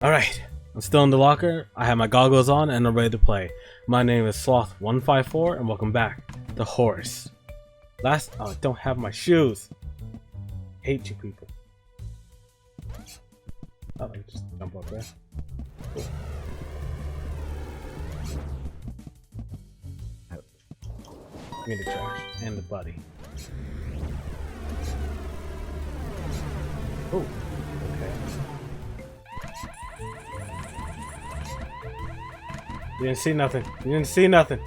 Alright, I'm still in the locker, I have my goggles on, and I'm ready to play. My name is Sloth154, and welcome back to Horace. Oh, I don't have my shoes. Hate you people. Oh, let me just jump up there. Cool. Give me the trash, and the buddy. Oh, okay. You didn't see nothing. You didn't see nothing.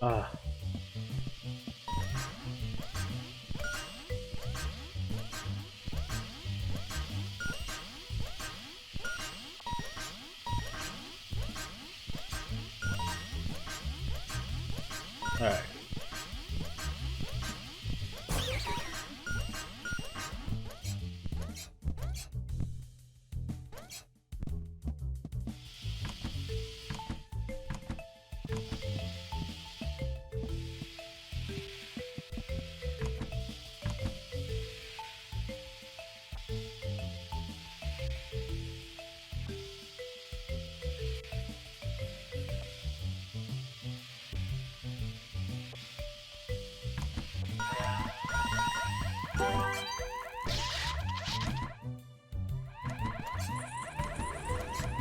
Ah. Alright.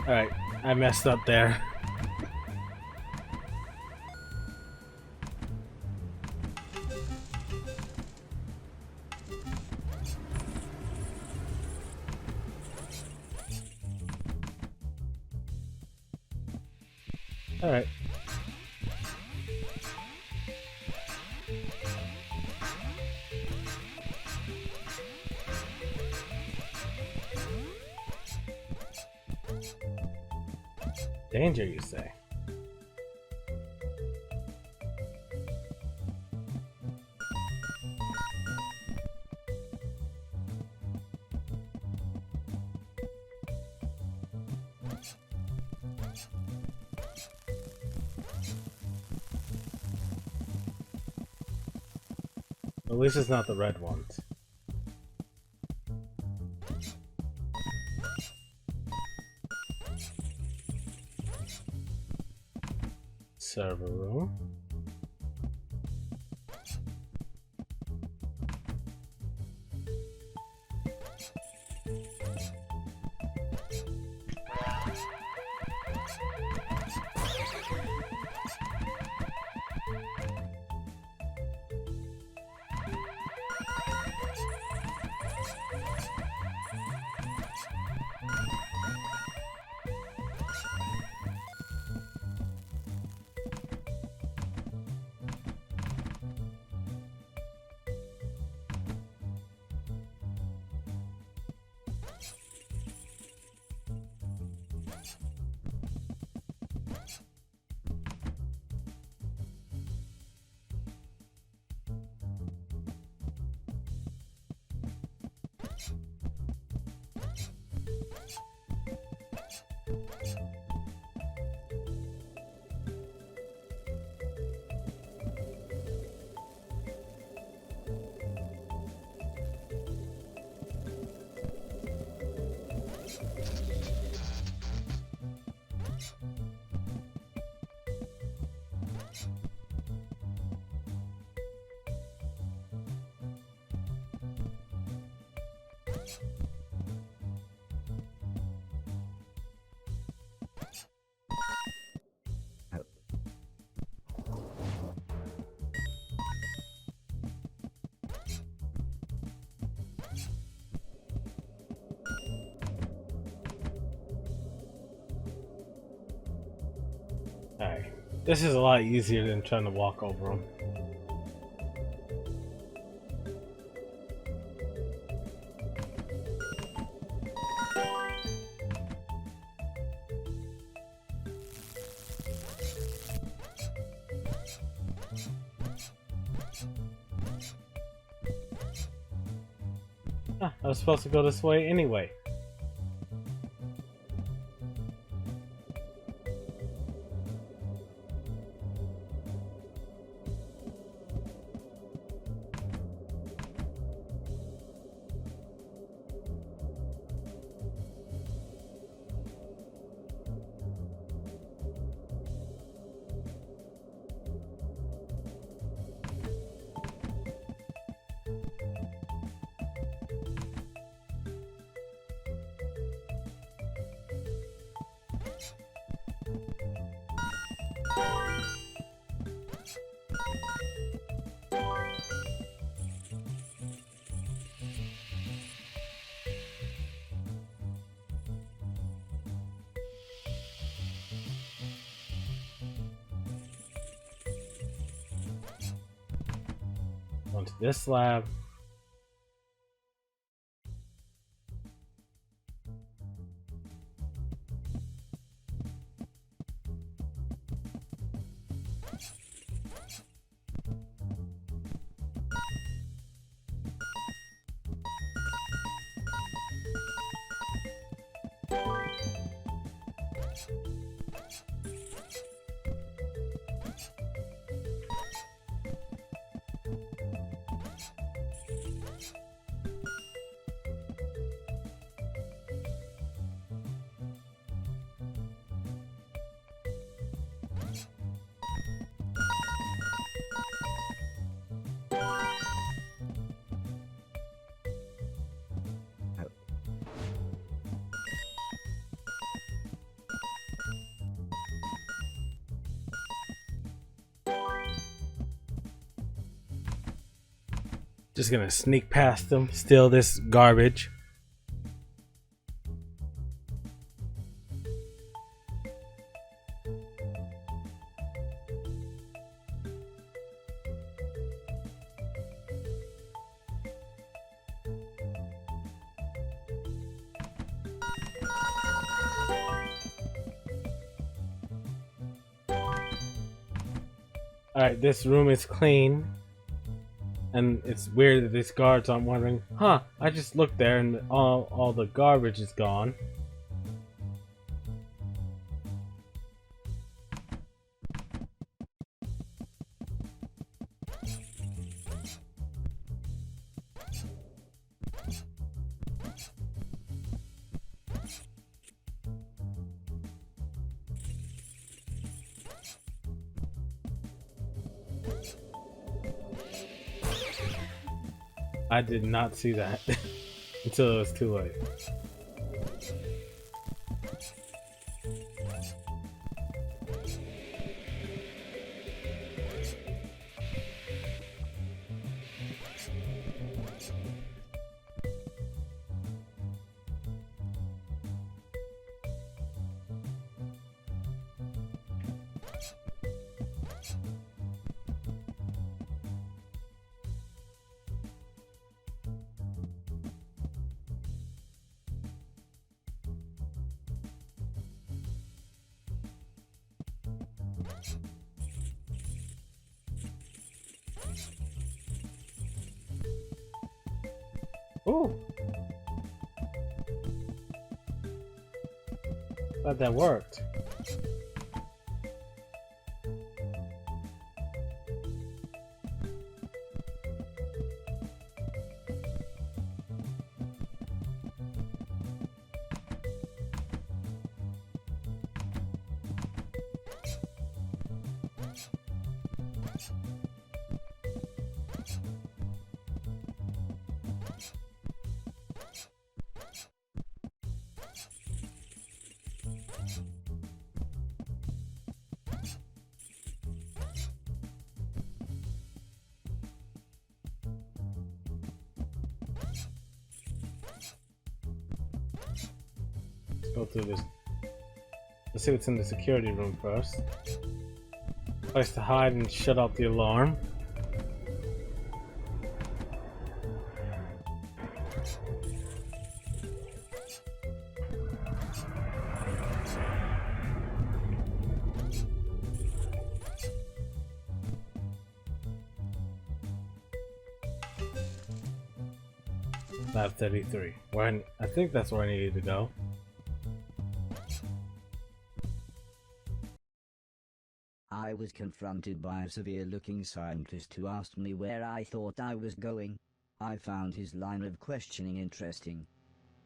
Alright, I messed up there. Alright. Danger, you say? At least it's not the red ones. Server room. Alright, this is a lot easier than trying to walk over them. Ah, I was supposed to go this way anyway. onto this slab. Just gonna sneak past them, steal this garbage. Alright, this room is clean. And it's weird that these guards aren't wondering, huh, I just looked there and all the garbage is gone. I did not see that until it was too late. Ooh! Glad that worked. Go through this. Let's see what's in the security room first. Place to hide and shut out the alarm. Lab 33. I think that's where I needed to go. I was confronted by a severe-looking scientist who asked me where I thought I was going. I found his line of questioning interesting.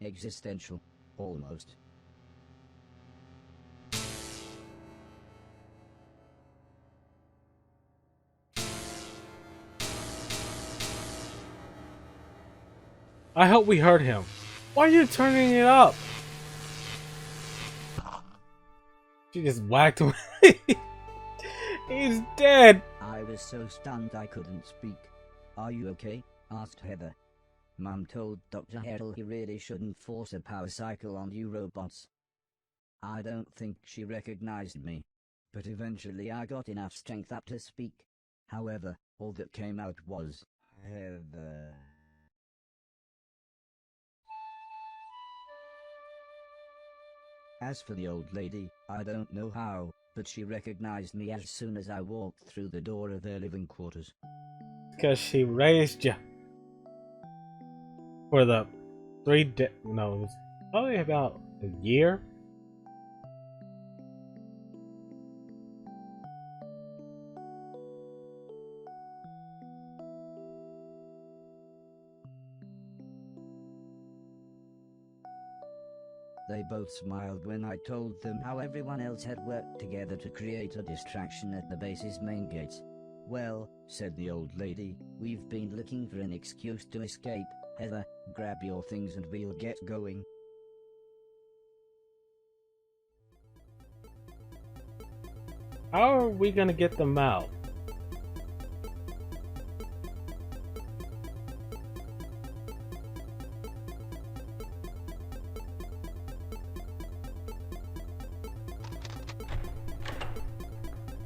Existential. Almost. I hope we heard him. Why are you turning it up? She just whacked him. He's dead. I was so stunned I couldn't speak. Are you okay? Asked Heather. Mum told Dr. Heddle he really shouldn't force a power cycle on you robots. I don't think she recognized me. But eventually I got enough strength up to speak. However, all that came out was, Heather. As for the old lady, I don't know how, but she recognized me as soon as I walked through the door of their living quarters. Because she raised you for the no, it was probably about a year. They both smiled when I told them how everyone else had worked together to create a distraction at the base's main gates. Well, said the old lady, we've been looking for an excuse to escape. Heather, grab your things and we'll get going. How are we gonna get them out?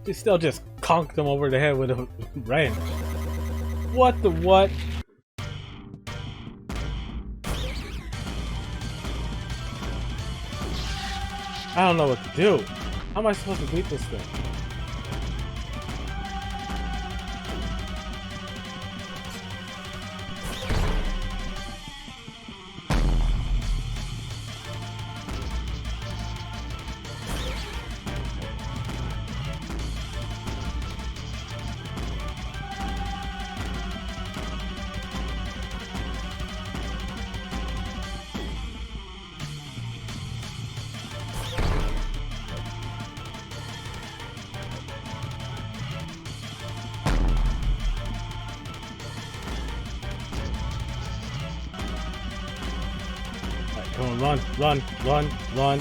She still just conked him over the head with a wrench. What the what? I don't know what to do. How am I supposed to beat this thing? Come on, run, run, run, run.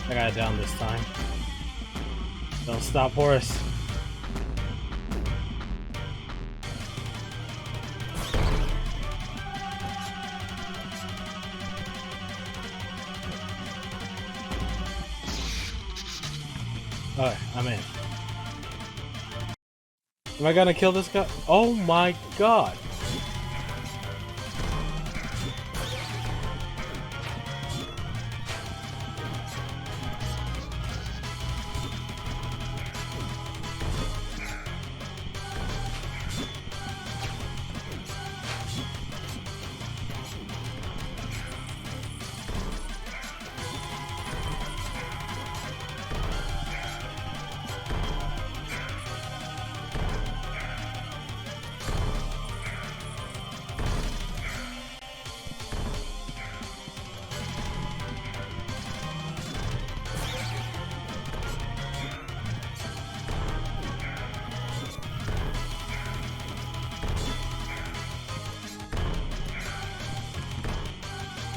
I got it down this time. Don't stop, Horace. Alright, I'm in. Am I gonna kill this guy? Oh my god!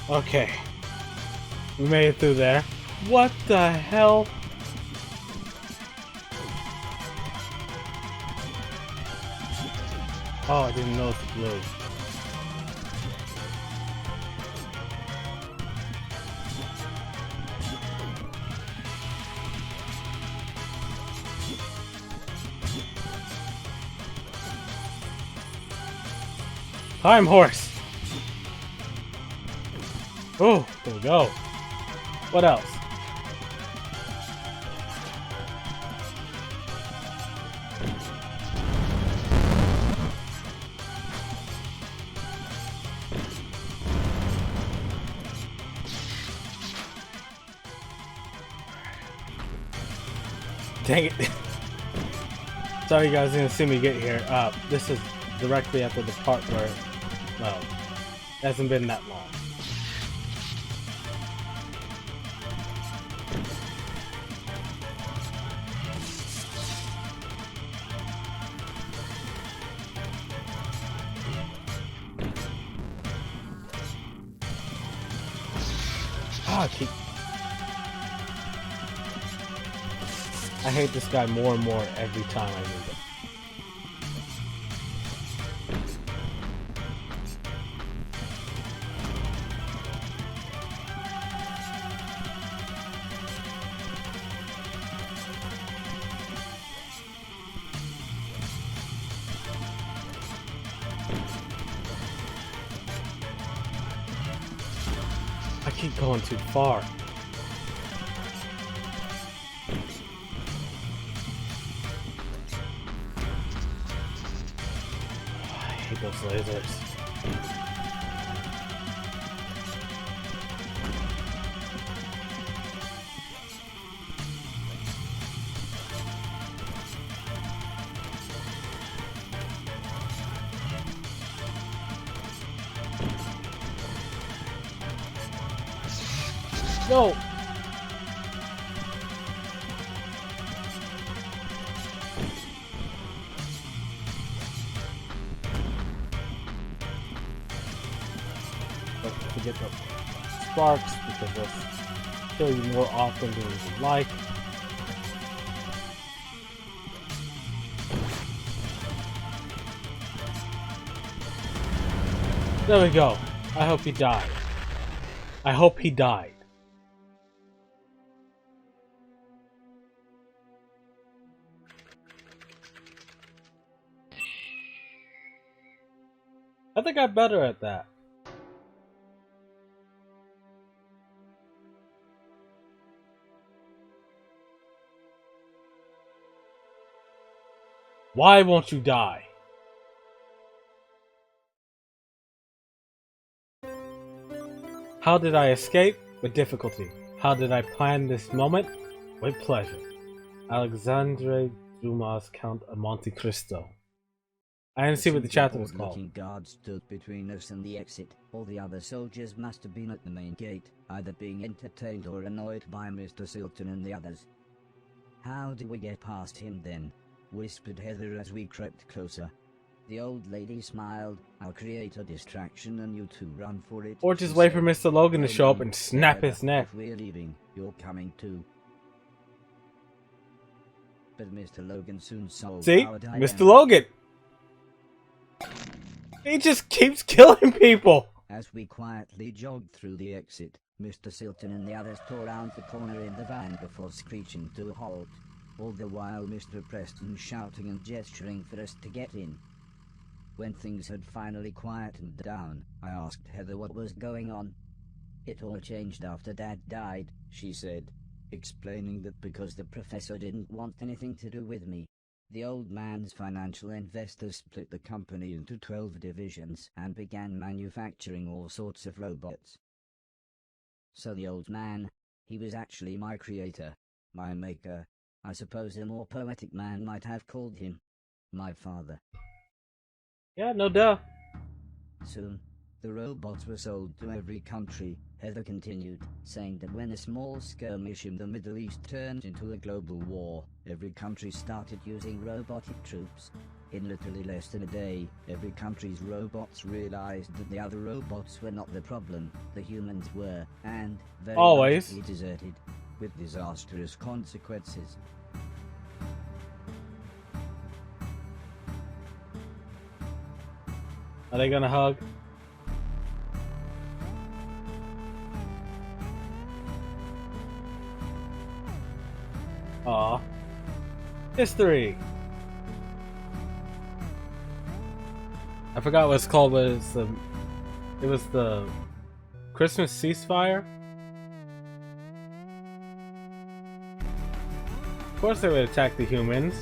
Okay. We made it through there. What the hell? Oh, I didn't know it's blue. Time, Horace! Oh, there we go. What else? Dang it. Sorry you guys didn't see me get here. This is directly after the part where, well, it hasn't been that long. I hate this guy more and more every time I use it. I keep going too far. I hate those lasers. No! Don't forget the sparks because they'll kill you more often than you like. There we go. I hope he died. I hope he died. I think I'm better at that. Why won't you die? How did I escape? With difficulty. How did I plan this moment? With pleasure. Alexandre Dumas, Count of Monte Cristo. I didn't see what the chapter was called. Looking guard stood between us and the exit. All the other soldiers must have been at the main gate, either being entertained or annoyed by Mr. Silton and the others. How do we get past him then? Whispered Heather as we crept closer. The old lady smiled. I'll create a distraction and you two run for it. Or just wait for Mr. Logan to show up and snap his neck. If we're leaving, you're coming too. But Mr. Logan soon saw See? our Mr. dilemma. Logan! He just keeps killing people! As we quietly jogged through the exit, Mr. Silton and the others tore round the corner in the van before screeching to a halt. All the while Mr. Preston shouting and gesturing for us to get in. When things had finally quietened down, I asked Heather what was going on. It all changed after Dad died, she said, explaining that because the professor didn't want anything to do with me. The old man's financial investors split the company into 12 divisions and began manufacturing all sorts of robots. So the old man, he was actually my creator, my maker. I suppose a more poetic man might have called him my father. Yeah, no duh. Soon, the robots were sold to every country, Heather continued, saying that when a small skirmish in the Middle East turned into a global war, every country started using robotic troops. In literally less than a day, every country's robots realized that the other robots were not the problem, the humans were, and very Always logically deserted, with disastrous consequences. Are they gonna hug? Aw. History! I forgot what it's called, but it was the Christmas ceasefire? Of course they would attack the humans.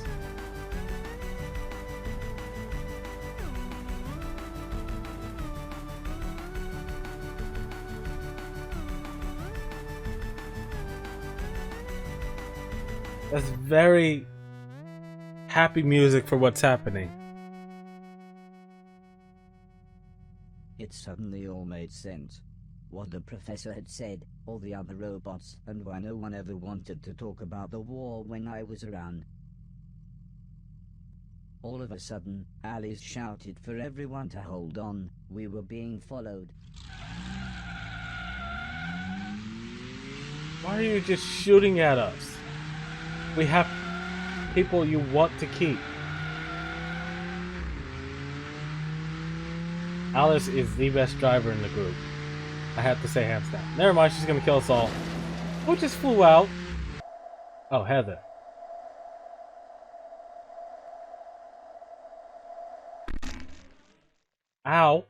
That's very happy music for what's happening. It suddenly all made sense. What the professor had said, all the other robots, and why no one ever wanted to talk about the war when I was around. All of a sudden, Alice shouted for everyone to hold on. We were being followed. Why are you just shooting at us? We have people you want to keep. Alice is the best driver in the group. I have to say hands down. Never mind, she's gonna kill us all. Who just flew out? Oh, Heather. Ow.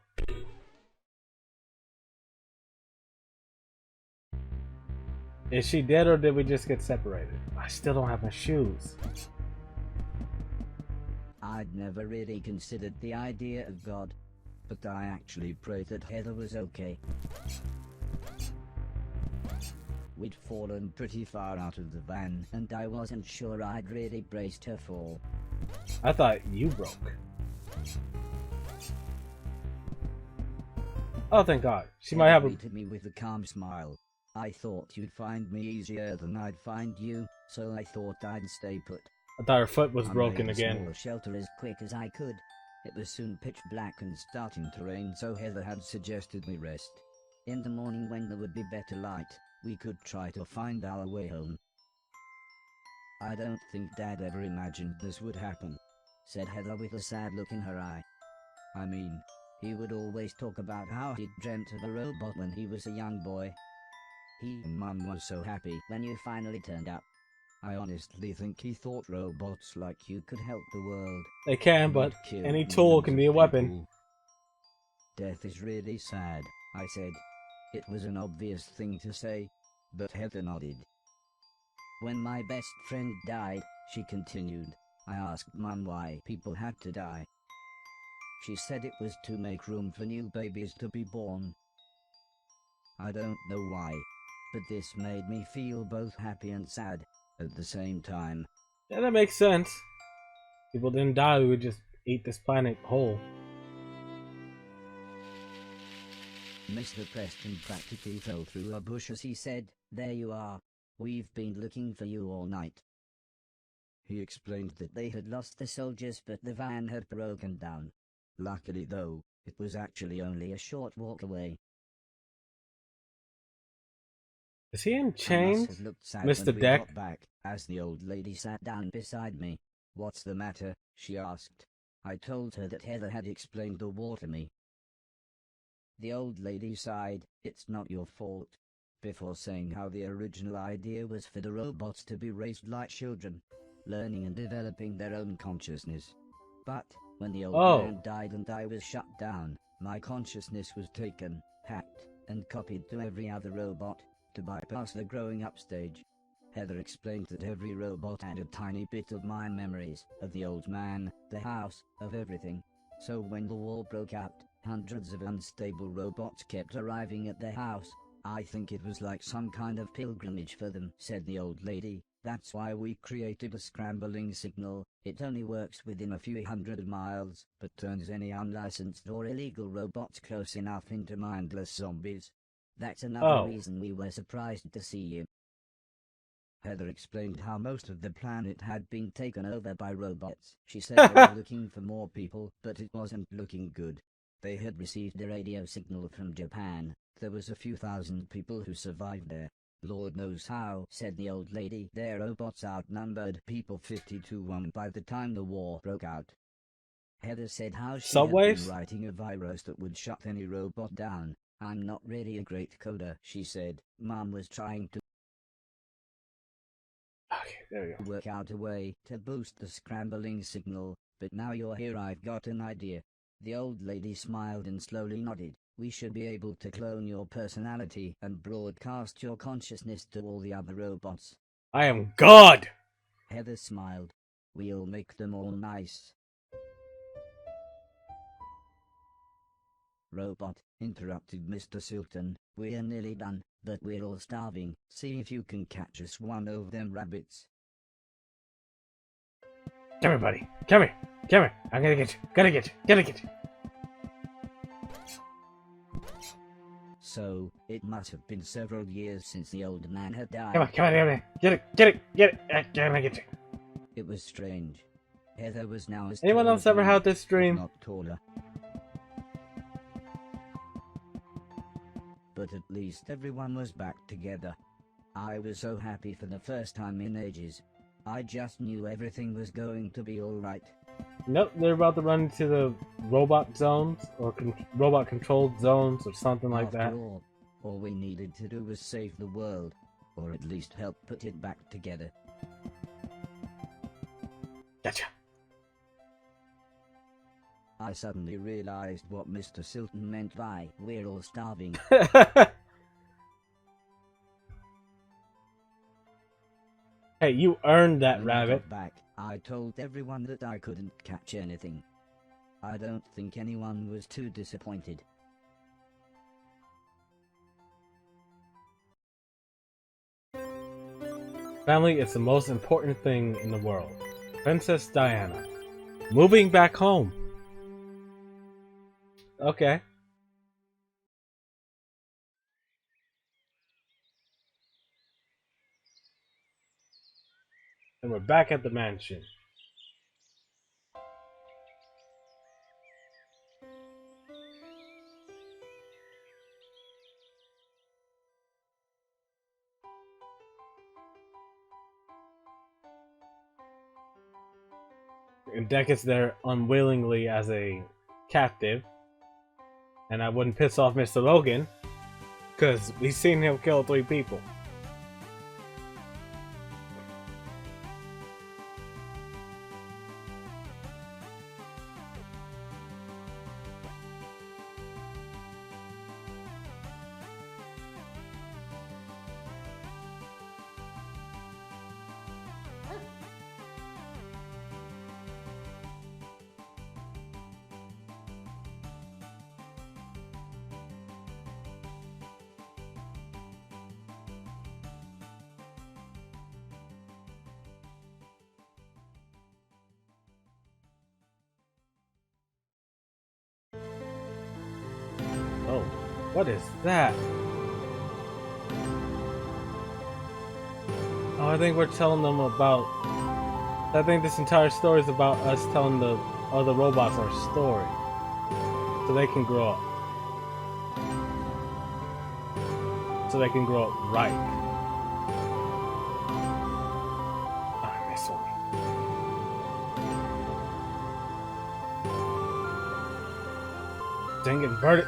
Is she dead or did we just get separated? I still don't have my shoes. I'd never really considered the idea of God, but I actually prayed that Heather was okay. We'd fallen pretty far out of the van, and I wasn't sure I'd really braced her fall. I thought you broke. Oh, thank God. She might have a... greeted me with a calm smile. I thought you'd find me easier than I'd find you, so I thought I'd stay put. I thought her foot was I broken made a again. small shelter as quick as I could. It was soon pitch black and starting to rain, so Heather had suggested we rest. In the morning, when there would be better light, we could try to find our way home. I don't think Dad ever imagined this would happen, said Heather with a sad look in her eye. I mean, he would always talk about how he'd dreamt of a robot when he was a young boy. He and Mum was so happy when you finally turned up. I honestly think he thought robots like you could help the world. They can, but not kill any tool can be a millions of weapon. people. Death is really sad, I said. It was an obvious thing to say, but Heather nodded. When my best friend died, she continued, I asked Mum why people had to die. She said it was to make room for new babies to be born. I don't know why, but this made me feel both happy and sad at the same time. Yeah, that makes sense. People didn't die, we would just eat this planet whole. Mr. Preston practically fell through a bush as he said, There you are. We've been looking for you all night. He explained that they had lost the soldiers, but the van had broken down. Luckily though, it was actually only a short walk away. Is he in I chains? must have looked sad Mr. when we Deck? got back, as the old lady sat down beside me. What's the matter? She asked. I told her that Heather had explained the war to me. The old lady sighed, It's not your fault, before saying how the original idea was for the robots to be raised like children, learning and developing their own consciousness. But, when the old man died and I was shut down, my consciousness was taken, hacked, and copied to every other robot, to bypass the growing up stage. Heather explained that every robot had a tiny bit of my memories, of the old man, the house, of everything. So when the war broke out, hundreds of unstable robots kept arriving at their house. I think it was like some kind of pilgrimage for them, said the old lady. That's why we created a scrambling signal. It only works within a few hundred miles, but turns any unlicensed or illegal robots close enough into mindless zombies. That's another reason we were surprised to see you. Heather explained how most of the planet had been taken over by robots. She said they were looking for more people, but it wasn't looking good. They had received a radio signal from Japan. There was a few thousand people who survived there. Lord knows how, said the old lady. Their robots outnumbered people 50-1 by the time the war broke out. Heather said how she had been writing a virus that would shut any robot down. I'm not really a great coder, she said. Mom was trying to work out a way to boost the scrambling signal, but now you're here, I've got an idea. The old lady smiled and slowly nodded. We should be able to clone your personality and broadcast your consciousness to all the other robots. I am God! Heather smiled. We'll make them all nice. Robot, interrupted Mr. Silton. We're nearly done, but we're all starving. See if you can catch us one of them rabbits. Come here, buddy. Come here. Come here. I'm gonna get you. Gonna get you. Gonna get you. So, it must have been several years since the old man had died. Come on, come on, come on. Get it, get it, get it. I'm gonna get you. It was strange. Heather was now as Anyone else ever had this dream? Not taller. But at least everyone was back together. I was so happy for the first time in ages. I just knew everything was going to be alright. Nope, they're about to run into the robot zones, or robot-controlled zones, or something like that. All we needed to do was save the world, or at least help put it back together. Gotcha. I suddenly realized what Mr. Silton meant by, we're all starving. Hey, you earned that, When I rabbit. got back, I told everyone that I couldn't catch anything. I don't think anyone was too disappointed. Family is the most important thing in the world. Princess Diana. Moving back home. Okay. And we're back at the mansion. And Deck is there unwillingly as a captive. And I wouldn't piss off Mr. Logan, because we've seen him kill 3 people. Oh, what is that? Oh, I think we're telling them about... I think this entire story is about us telling the other robots our story. So they can grow up. So they can grow up right. Ah, I missed one. Dang it, inverted.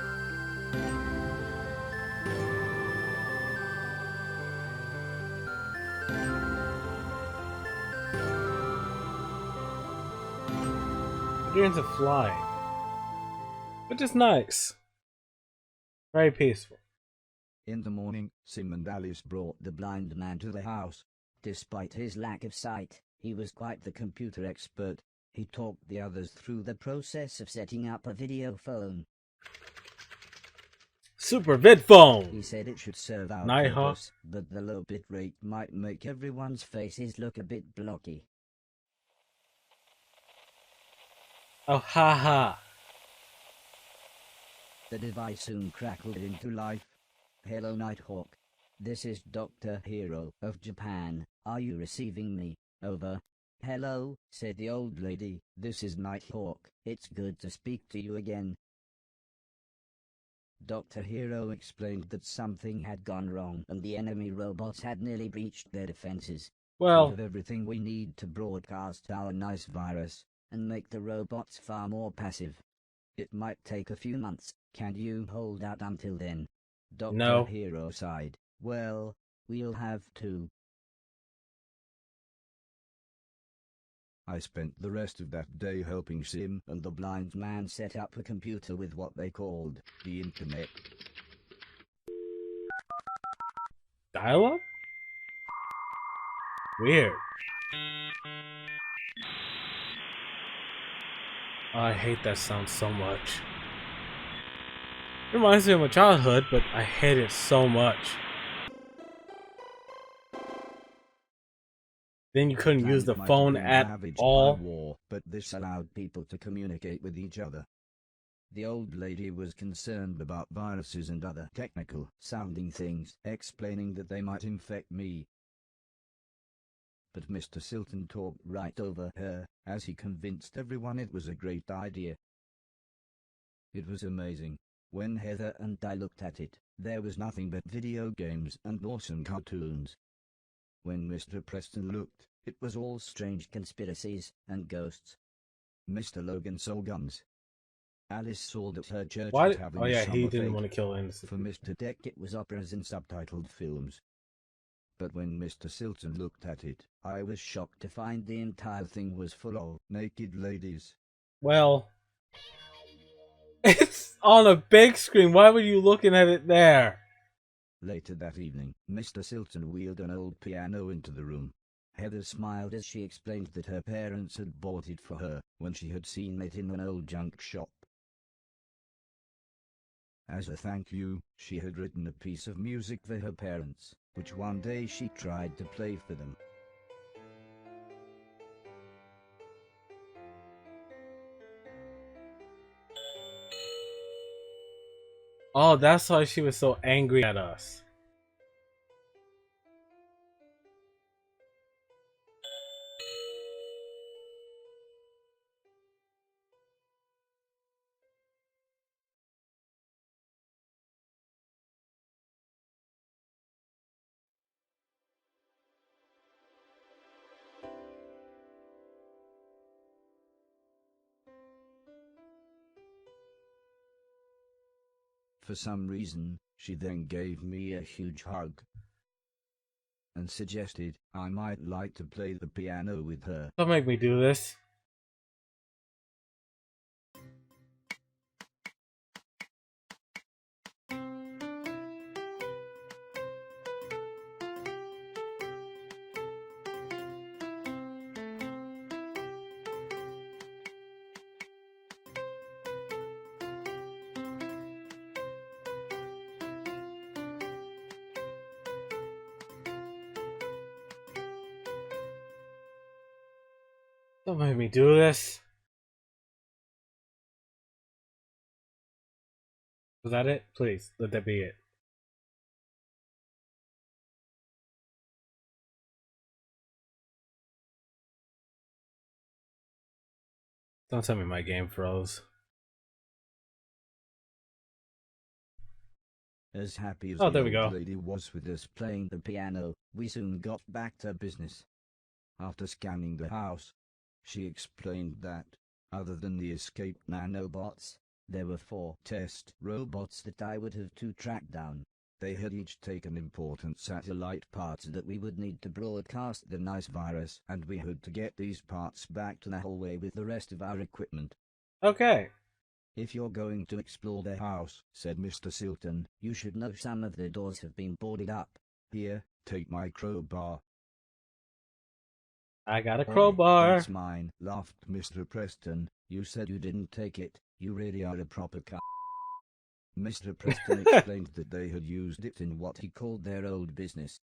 Dreams of flying. Which is nice. Very peaceful. In the morning, Sim and Alice brought the blind man to the house. Despite his lack of sight, he was quite the computer expert. He talked the others through the process of setting up a video phone. Super vid phone! He said it should serve our Nighthawk. purpose, but the low bit rate might make everyone's faces look a bit blocky. Oh, haha. The device soon crackled into life. Hello, Nighthawk. This is Dr. Hero of Japan. Are you receiving me? Over. Hello, said the old lady. This is Nighthawk. It's good to speak to you again. Dr. Hero explained that something had gone wrong and the enemy robots had nearly breached their defenses. We Well, have everything we need to broadcast our nice virus and make the robots far more passive. It might take a few months. Can you hold out until then? Dr. No. Hero sighed. Well, we'll have to. I spent the rest of that day helping Sim and the blind man set up a computer with what they called the internet. dialogue? Weird. Oh, I hate that sound so much. It reminds me of my childhood, but I hate it so much. Then you couldn't use the Planet might have phone been at ravaged all. by war, but this allowed people to communicate with each other. The old lady was concerned about viruses and other technical sounding things, explaining that they might infect me. But Mr. Silton talked right over her, as he convinced everyone it was a great idea. It was amazing. When Heather and I looked at it, there was nothing but video games and awesome cartoons. When Mr. Preston looked, it was all strange conspiracies and ghosts. Mr. Logan saw guns. Alice saw that her church Why? was having Oh yeah, a he summer didn't fete. want to kill innocent For people. Mr. Deck it was operas and subtitled films. But when Mr. Silton looked at it, I was shocked to find the entire thing was full of naked ladies. Well, it's on a big screen. Why were you looking at it there? Later that evening, Mr. Silton wheeled an old piano into the room. Heather smiled as she explained that her parents had bought it for her when she had seen it in an old junk shop. As a thank you, she had written a piece of music for her parents, which one day she tried to play for them. Oh, that's why she was so angry at us. For some reason, she then gave me a huge hug and suggested I might like to play the piano with her. Don't make me do this. Don't make me do this. Was that it? Please, let that be it. Don't tell me my game froze. As happy as Oh, the there we old go. lady was with us playing the piano, we soon got back to business. After scanning the house, she explained that, other than the escaped nanobots, there were 4 test robots that I would have to track down. They had each taken important satellite parts that we would need to broadcast the nice virus, and we had to get these parts back to the hallway with the rest of our equipment. Okay. If you're going to explore the house, said Mr. Silton, you should know some of the doors have been boarded up. Here, take my crowbar. I got a Oh, crowbar. that's mine, laughed Mr. Preston. You said you didn't take it. You really are a proper c***. Mr. Preston explained that they had used it in what he called their old business.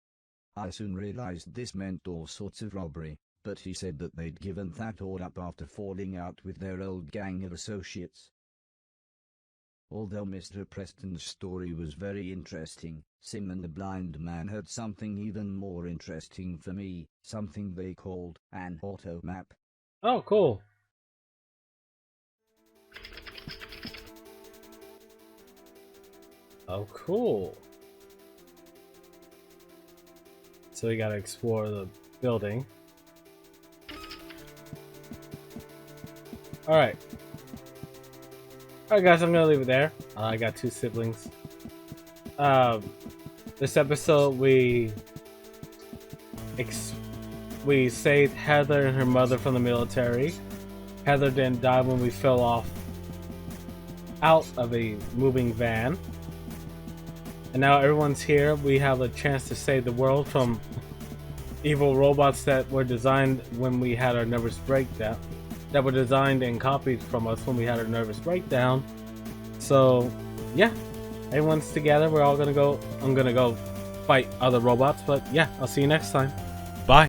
I soon realized this meant all sorts of robbery, but he said that they'd given that all up after falling out with their old gang of associates. Although Mr. Preston's story was very interesting, Simon the blind man had something even more interesting for me, something they called an auto map. Oh, cool. Oh, cool. So we gotta explore the building. Alright. Alright guys, I'm gonna leave it there. I got 2 siblings. This episode we saved Heather and her mother from the military. Heather didn't die when we fell off out of a moving van. And now everyone's here. We have a chance to save the world from evil robots that were designed when we had our nervous breakdown. That were designed and copied from us when we had our nervous breakdown. So, yeah. Everyone's together. We're all gonna go. I'm gonna go fight other robots. But yeah, I'll see you next time.